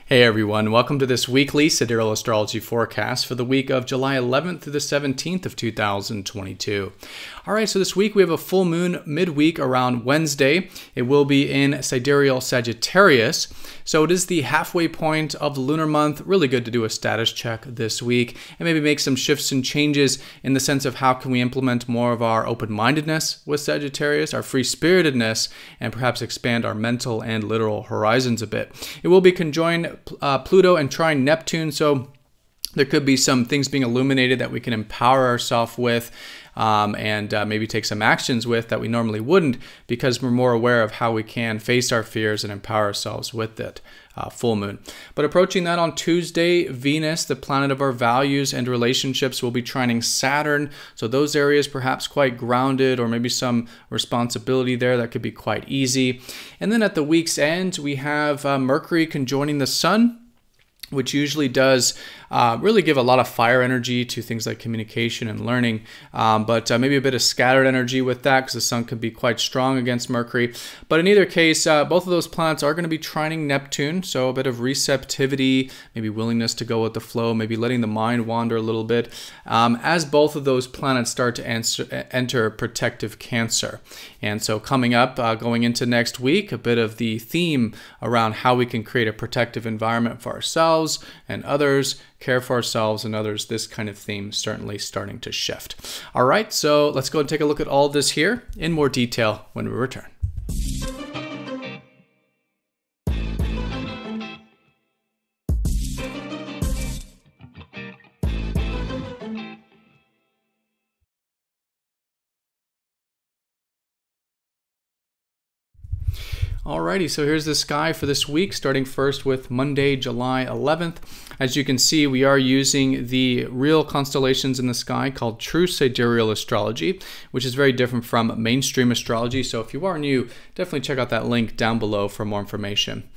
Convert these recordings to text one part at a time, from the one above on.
Hey everyone, welcome to this weekly Sidereal Astrology forecast for the week of July 11th through the 17th of 2022. Alright, so this week we have a full moon midweek around Wednesday. It will be in Sidereal Sagittarius. So it is the halfway point of the lunar month. Really good to do a status check this week and maybe make some shifts and changes in the sense of how can we implement more of our open-mindedness with Sagittarius, our free-spiritedness, and perhaps expand our mental and literal horizons a bit. It will be conjoined Pluto and trine Neptune, so there could be some things being illuminated that we can empower ourselves with and maybe take some actions with that we normally wouldn't, because we're more aware of how we can face our fears and empower ourselves with it. Full moon. But approaching that on Tuesday, Venus, the planet of our values and relationships, will be trining Saturn. So those areas perhaps quite grounded, or maybe some responsibility there that could be quite easy. And then at the week's end, we have Mercury conjoining the Sun, which usually does really give a lot of fire energy to things like communication and learning, but maybe a bit of scattered energy with that, because the Sun can be quite strong against Mercury. But in either case, both of those planets are going to be trining Neptune, so a bit of receptivity, maybe willingness to go with the flow, maybe letting the mind wander a little bit, as both of those planets start to enter protective Cancer. And so coming up, going into next week, a bit of the theme around how we can create a protective environment for ourselves and others, care for ourselves and others. This kind of theme certainly starting to shift. All right, so let's go and take a look at all this here in more detail when we return. Alrighty, so here's the sky for this week, starting first with Monday, July 11th. As you can see, we are using the real constellations in the sky called true sidereal astrology, which is very different from mainstream astrology. So if you are new, definitely check out that link down below for more information.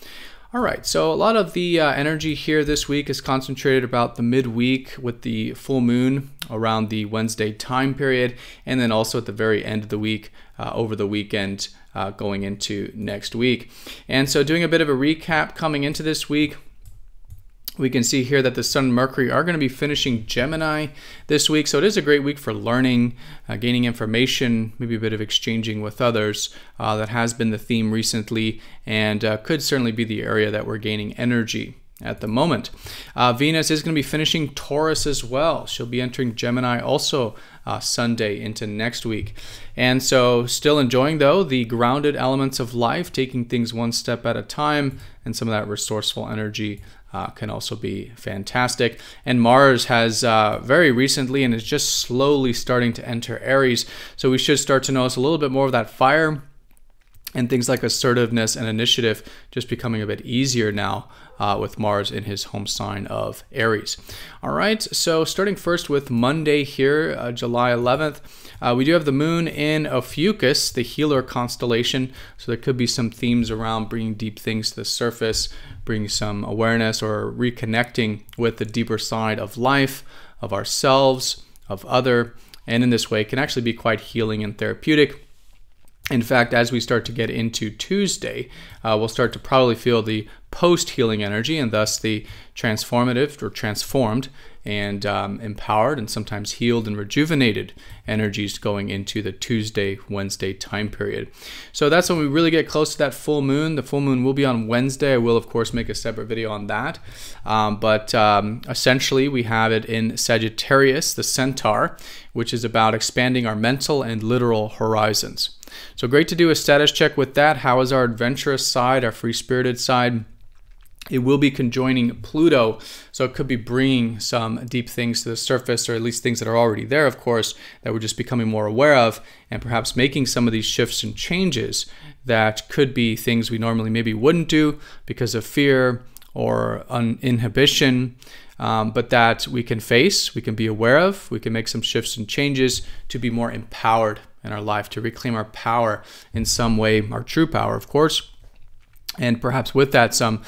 All right, so a lot of the energy here this week is concentrated about the midweek with the full moon around the Wednesday time period, and then also at the very end of the week over the weekend going into next week. And so doing a bit of a recap coming into this week, we can see here that the Sun and Mercury are going to be finishing Gemini this week. So it is a great week for learning, gaining information, maybe a bit of exchanging with others. That has been the theme recently, and could certainly be the area that we're gaining energy at the moment. Venus is going to be finishing Taurus as well. She'll be entering Gemini also Sunday into next week. And so still enjoying, though, the grounded elements of life, taking things one step at a time, and some of that resourceful energy can also be fantastic. And Mars has very recently and is just slowly starting to enter Aries. So we should start to notice a little bit more of that fire and things like assertiveness and initiative just becoming a bit easier now with Mars in his home sign of Aries. All right, so starting first with Monday here, July 11th, we do have the moon in Ophiuchus, the healer constellation. So there could be some themes around bringing deep things to the surface, bringing some awareness or reconnecting with the deeper side of life, of ourselves, of other, and in this way can actually be quite healing and therapeutic. In fact, as we start to get into Tuesday, we'll start to probably feel the post-healing energy, and thus the transformative or transformed and empowered and sometimes healed and rejuvenated energies going into the Tuesday, Wednesday time period. So that's when we really get close to that full moon. The full moon will be on Wednesday. I will, of course, make a separate video on that. But essentially, we have it in Sagittarius, the centaur, which is about expanding our mental and literal horizons. So great to do a status check with that. How is our adventurous side, our free-spirited side? It will be conjoining Pluto, so it could be bringing some deep things to the surface, or at least things that are already there, of course, that we're just becoming more aware of, and perhaps making some of these shifts and changes that could be things we normally maybe wouldn't do because of fear or inhibition, but that we can face, we can be aware of, we can make some shifts and changes to be more empowered in our life, to reclaim our power in some way, our true power, of course, and perhaps with that some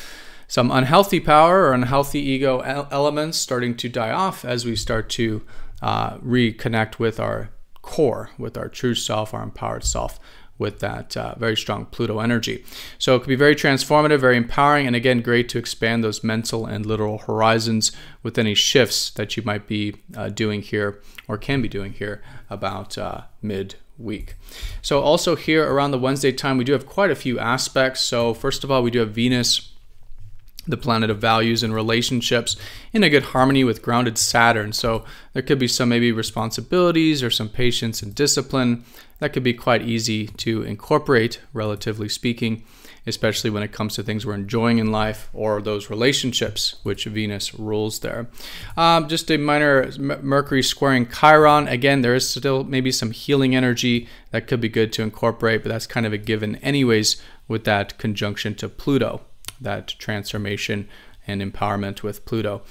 unhealthy power or unhealthy ego elements starting to die off as we start to reconnect with our core, with our true self, our empowered self with that very strong Pluto energy. So it could be very transformative, very empowering, and again, great to expand those mental and literal horizons with any shifts that you might be doing here or can be doing here about midweek. So also here around the Wednesday time, we do have quite a few aspects. So first of all, we do have Venus, the planet of values and relationships, in a good harmony with grounded Saturn. So there could be some maybe responsibilities or some patience and discipline that could be quite easy to incorporate, relatively speaking, especially when it comes to things we're enjoying in life or those relationships which Venus rules there. Just a minor Mercury squaring Chiron. Again, there is still maybe some healing energy that could be good to incorporate, but that's kind of a given anyways with that conjunction to Pluto, that transformation and empowerment with Pluto.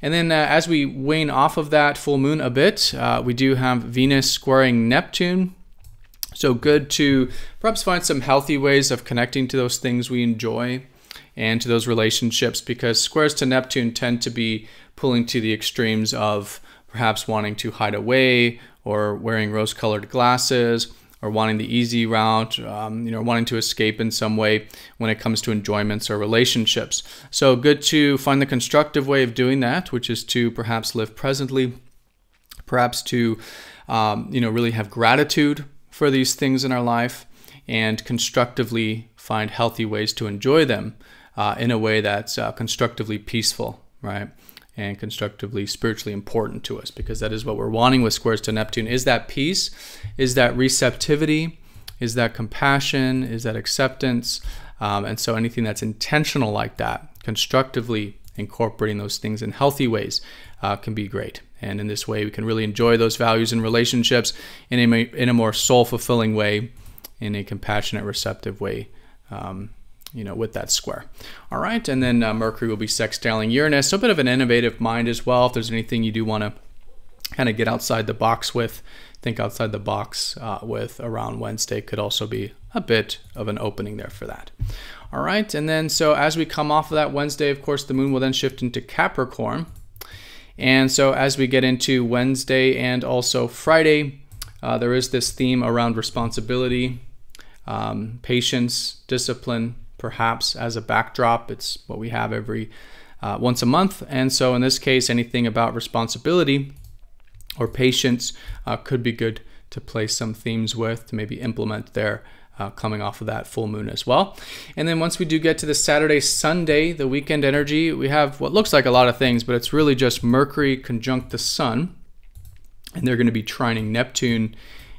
And then as we wane off of that full moon a bit, we do have Venus squaring Neptune. So good to perhaps find some healthy ways of connecting to those things we enjoy and to those relationships, because squares to Neptune tend to be pulling to the extremes of perhaps wanting to hide away or wearing rose-colored glasses or wanting the easy route, wanting to escape in some way when it comes to enjoyments or relationships. So good to find the constructive way of doing that, which is to perhaps live presently, perhaps to really have gratitude for these things in our life and constructively find healthy ways to enjoy them in a way that's constructively peaceful, right? And constructively spiritually important to us, because that is what we're wanting with squares to Neptune. Is that peace? Is that receptivity? Is that compassion? Is that acceptance? And so anything that's intentional like that, constructively incorporating those things in healthy ways can be great. And in this way, we can really enjoy those values and relationships in a more soul-fulfilling way, in a compassionate, receptive way, with that square. All right, and then Mercury will be sextiling Uranus, so a bit of an innovative mind as well. If there's anything you do want to kind of get outside the box with, think outside the box with around Wednesday, could also be a bit of an opening there for that. All right, and then so as we come off of that Wednesday, of course, the moon will then shift into Capricorn. And so as we get into Wednesday and also Friday, there is this theme around responsibility, patience, discipline, perhaps as a backdrop. It's what we have every once a month. And so in this case, anything about responsibility or patience could be good to play some themes with, to maybe implement there coming off of that full moon as well. And then once we do get to the Saturday, Sunday, the weekend energy, we have what looks like a lot of things, but it's really just Mercury conjunct the Sun, and they're going to be trining Neptune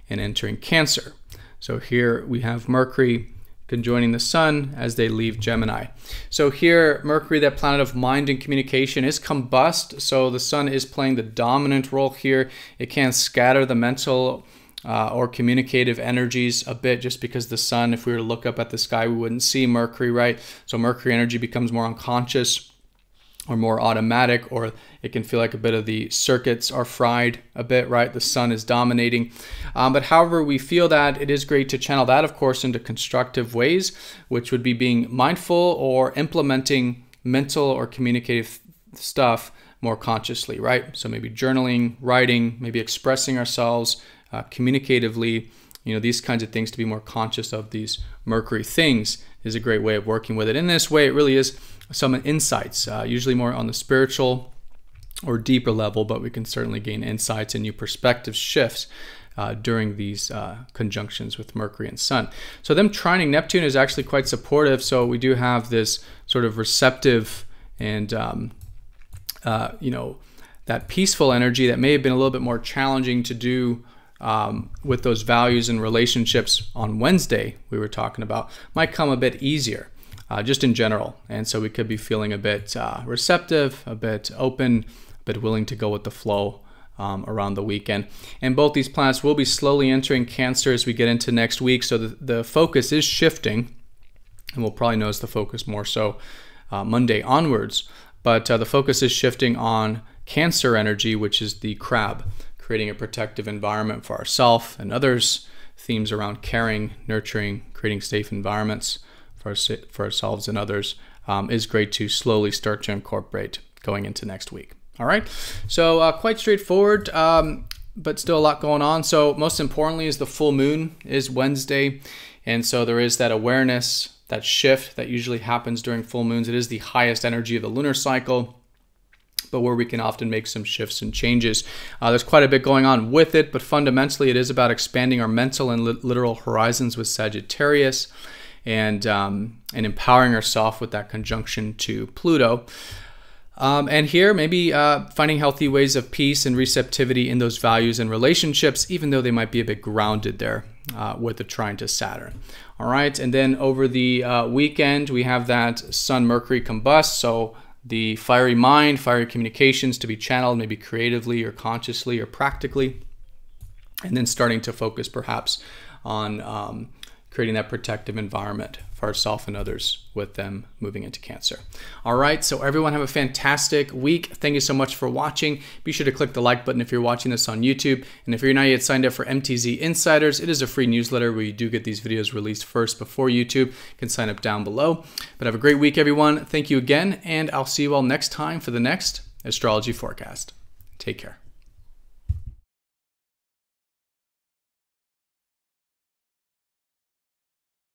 and entering Cancer. So here we have Mercury conjoining the Sun as they leave Gemini. So here, Mercury, that planet of mind and communication, is combust. So the Sun is playing the dominant role here. It can scatter the mental or communicative energies a bit, just because the Sun, if we were to look up at the sky, we wouldn't see Mercury, right? So Mercury energy becomes more unconscious or more automatic, or it can feel like a bit of the circuits are fried a bit, right? The Sun is dominating. But however we feel that, it is great to channel that, of course, into constructive ways, which would be being mindful or implementing mental or communicative stuff more consciously, right? So maybe journaling, writing, maybe expressing ourselves communicatively, these kinds of things, to be more conscious of these Mercury things is a great way of working with it. In this way, it really is some insights, usually more on the spiritual or deeper level, but we can certainly gain insights and new perspective shifts during these conjunctions with Mercury and Sun. So them trining Neptune is actually quite supportive. So we do have this sort of receptive and that peaceful energy that may have been a little bit more challenging to do with those values and relationships on Wednesday we were talking about, might come a bit easier just in general. And so we could be feeling a bit receptive, a bit open, a bit willing to go with the flow around the weekend. And both these planets will be slowly entering Cancer as we get into next week. So the focus is shifting, and we'll probably notice the focus more so Monday onwards. But the focus is shifting on Cancer energy, which is the crab, creating a protective environment for ourselves and others, themes around caring, nurturing, creating safe environments for ourselves and others is great to slowly start to incorporate going into next week. All right, so quite straightforward. but still a lot going on. So most importantly is the full moon is Wednesday. And so there is that awareness, that shift that usually happens during full moons. It is the highest energy of the lunar cycle, but where we can often make some shifts and changes. There's quite a bit going on with it, but fundamentally it is about expanding our mental and literal horizons with Sagittarius and empowering ourselves with that conjunction to Pluto. And here, maybe finding healthy ways of peace and receptivity in those values and relationships, even though they might be a bit grounded there with the trine to Saturn. All right, and then over the weekend, we have that Sun-Mercury combust, so the fiery mind, fiery communications to be channeled maybe creatively or consciously or practically, and then starting to focus perhaps on creating that protective environment for ourselves and others with them moving into Cancer. All right, so everyone have a fantastic week. Thank you so much for watching. Be sure to click the like button if you're watching this on YouTube. And if you're not yet signed up for MTZ Insiders, it is a free newsletter where you do get these videos released first before YouTube. You can sign up down below. But have a great week, everyone. Thank you again, and I'll see you all next time for the next astrology forecast. Take care.